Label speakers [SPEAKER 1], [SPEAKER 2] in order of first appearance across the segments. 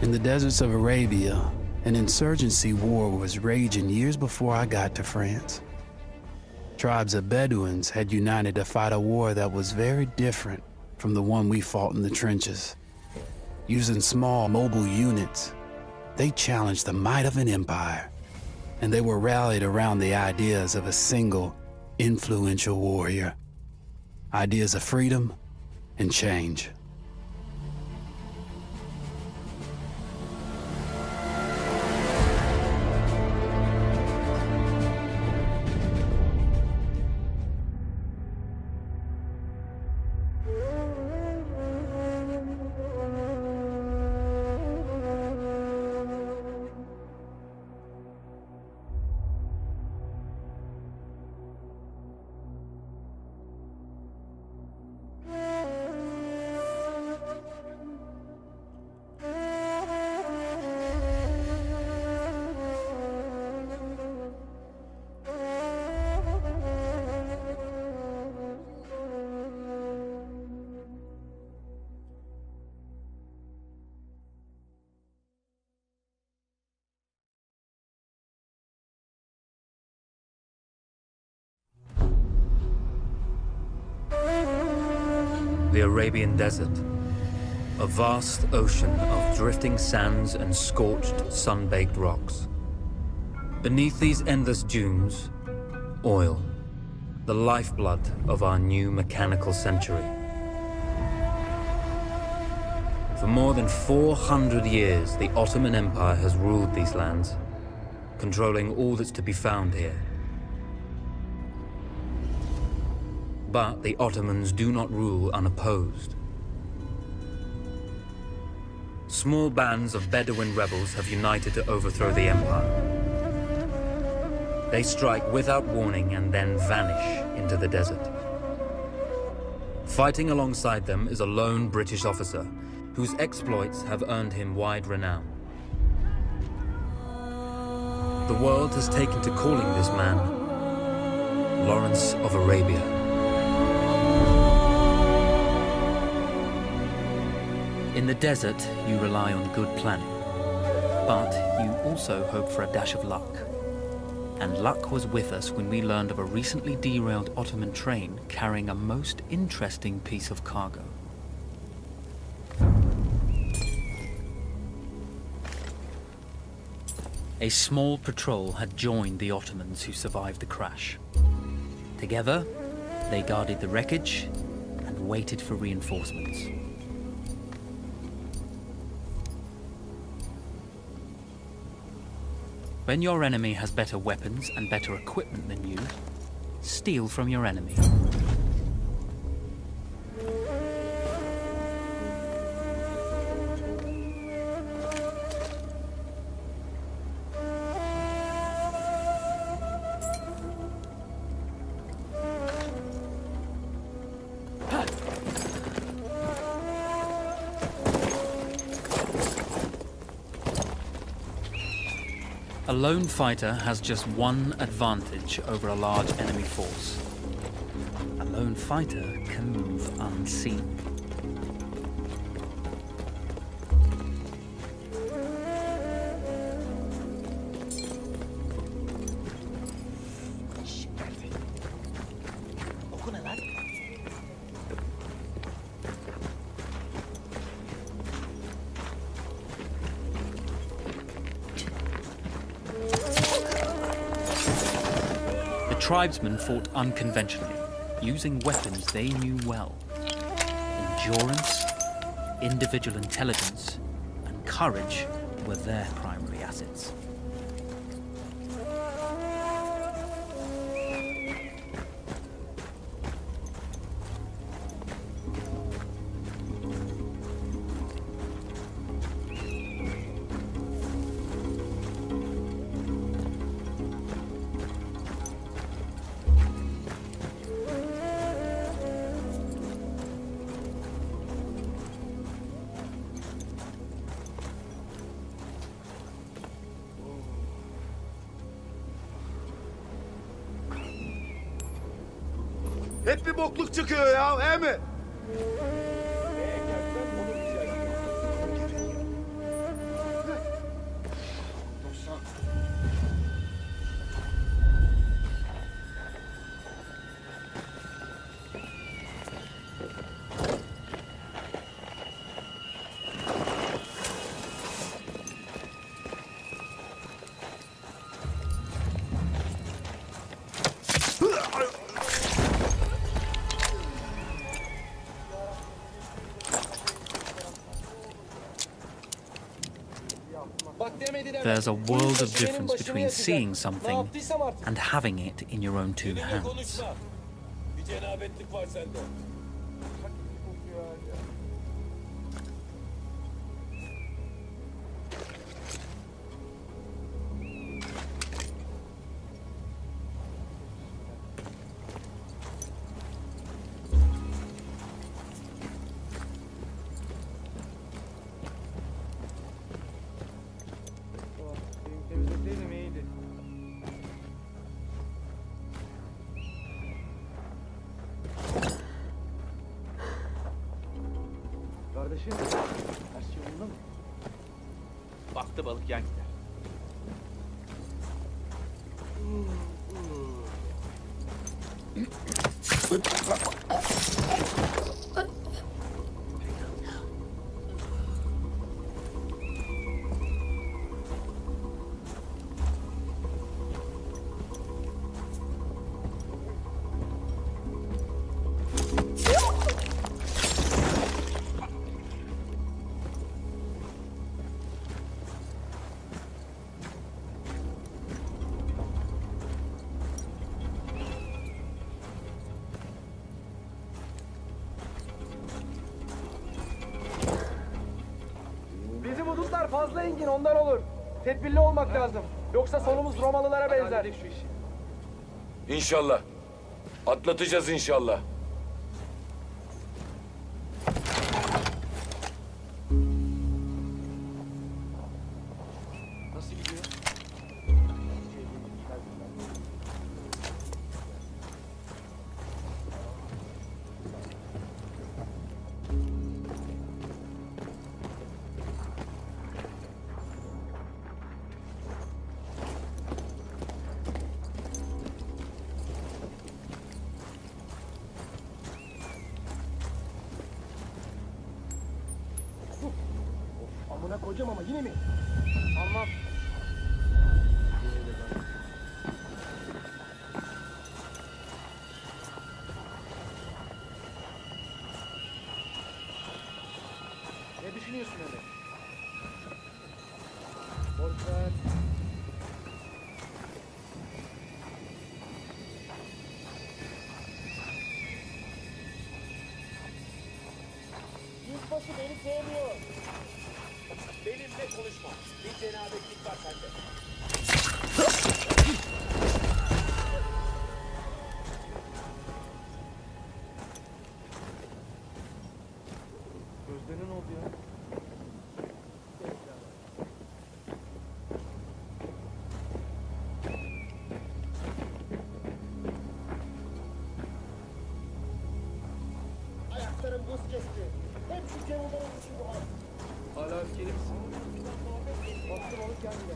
[SPEAKER 1] In the deserts of Arabia, an insurgency war was raging years before I got to France. Tribes of Bedouins had united to fight a war that was very different from the one we fought in the trenches. Using small, mobile units, they challenged the might of an empire, and they were rallied around the ideas of a single, influential warrior. Ideas of freedom and change.
[SPEAKER 2] The Arabian Desert, a vast ocean of drifting sands and scorched, sun-baked rocks. Beneath these endless dunes, oil, the lifeblood of our new mechanical century. For more than 400 years, the Ottoman Empire has ruled these lands, controlling all that's to be found here. But the Ottomans do not rule unopposed. Small bands of Bedouin rebels have united to overthrow the empire. They strike without warning and then vanish into the desert. Fighting alongside them is a lone British officer whose exploits have earned him wide renown. The world has taken to calling this man Lawrence of Arabia. In the desert, you rely on good planning, but you also hope for a dash of luck. And luck was with us when we learned of a recently derailed Ottoman train carrying a most interesting piece of cargo. A small patrol had joined the Ottomans who survived the crash. Together, they guarded the wreckage and waited for reinforcements. When your enemy has better weapons and better equipment than you, steal from your enemy. A lone fighter has just one advantage over a large enemy force. A lone fighter can move unseen. Tribesmen fought unconventionally, using weapons they knew well. Endurance, individual intelligence, and courage were their primary assets.
[SPEAKER 3] Hep bir bokluk çıkıyor ya, he mi?
[SPEAKER 2] There's a world of difference between seeing something and having it in your own two hands.
[SPEAKER 4] Bir cenabetlik var sende.
[SPEAKER 5] Temizleseydim iyiydi. Kardeşim, her şey yolunda mı? Baktı balık yan gider. Bizim hudutlar fazla engin ondan olur. Tedbirli olmak lazım. Yoksa sonumuz Romalılara benzer. Şu işi.
[SPEAKER 4] İnşallah. Atlatacağız inşallah.
[SPEAKER 5] Nasıl gidiyor? Amına kocam ama yine mi? Anlam. Ne düşünüyorsun öyle? Boş ver. Yüzbaşı beni sevmiyor. Benimle konuşma. Bir cenabetlik var sende. Gözlerine ne oldu ya? Ayaklarım buz kesti. Hep şu Cevurların için bu hal. Hala öfkeli misin? Baktım onu kendine.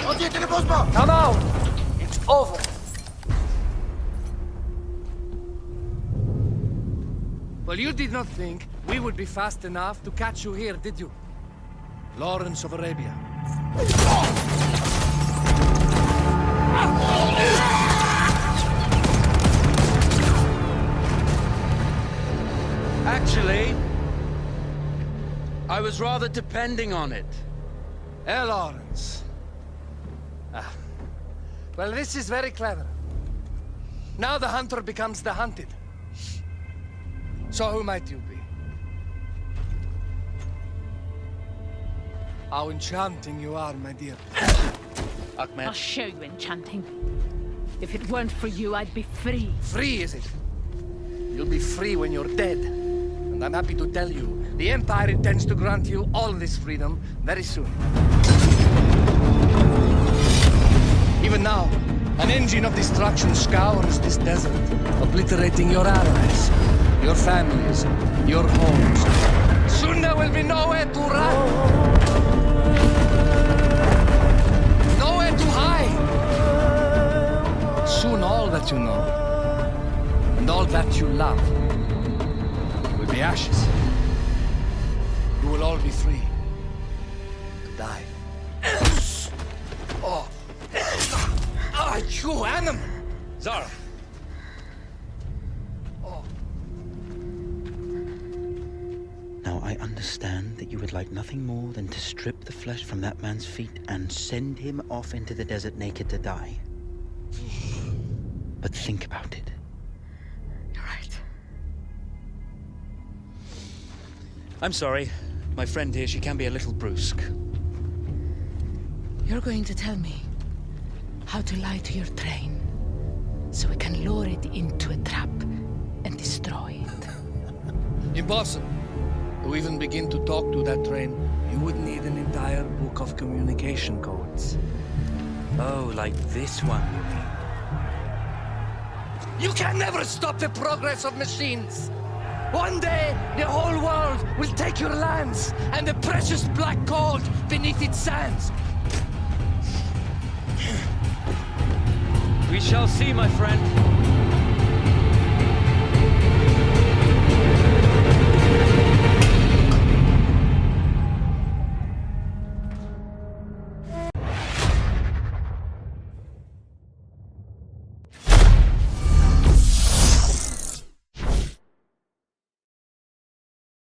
[SPEAKER 3] Vaziyetini bozma.
[SPEAKER 5] Come out! It's over. Well, you did not think we would be fast enough to catch you here, did you? Lawrence of Arabia.
[SPEAKER 6] Actually, I was rather depending on it.
[SPEAKER 5] Lawrence. Well, this is very clever. Now the hunter becomes the hunted. So who might you be? How enchanting you are, my dear.
[SPEAKER 6] Ahmed,
[SPEAKER 7] I'll show you enchanting. If it weren't for you, I'd be free.
[SPEAKER 5] Free, is it? You'll be free when you're dead. And I'm happy to tell you, the Empire intends to grant you all this freedom very soon. Even now, An engine of destruction scours this desert, obliterating your allies, your families, your homes. Soon there will be nowhere to run. Nowhere to hide. Soon all that you know, and all that you love, will be ashes. You will all be free to die. Oh. Ah, you animal! Zara!
[SPEAKER 8] Now, I understand that you would like nothing more than to strip the flesh from that man's feet and send him off into the desert naked to die. But think about it.
[SPEAKER 5] You're right.
[SPEAKER 2] I'm sorry. My friend here, she can be a little brusque.
[SPEAKER 7] You're going to tell me how to lie to your train, so we can lure it into a trap and destroy it.
[SPEAKER 5] Impossible. To even begin to talk to that train, you would need an entire book of communication codes.
[SPEAKER 8] Oh, like this one, you mean?
[SPEAKER 5] You can never stop the progress of machines. One day, the whole world will take your lands and the precious black gold beneath its sands.
[SPEAKER 2] We shall see, my friend.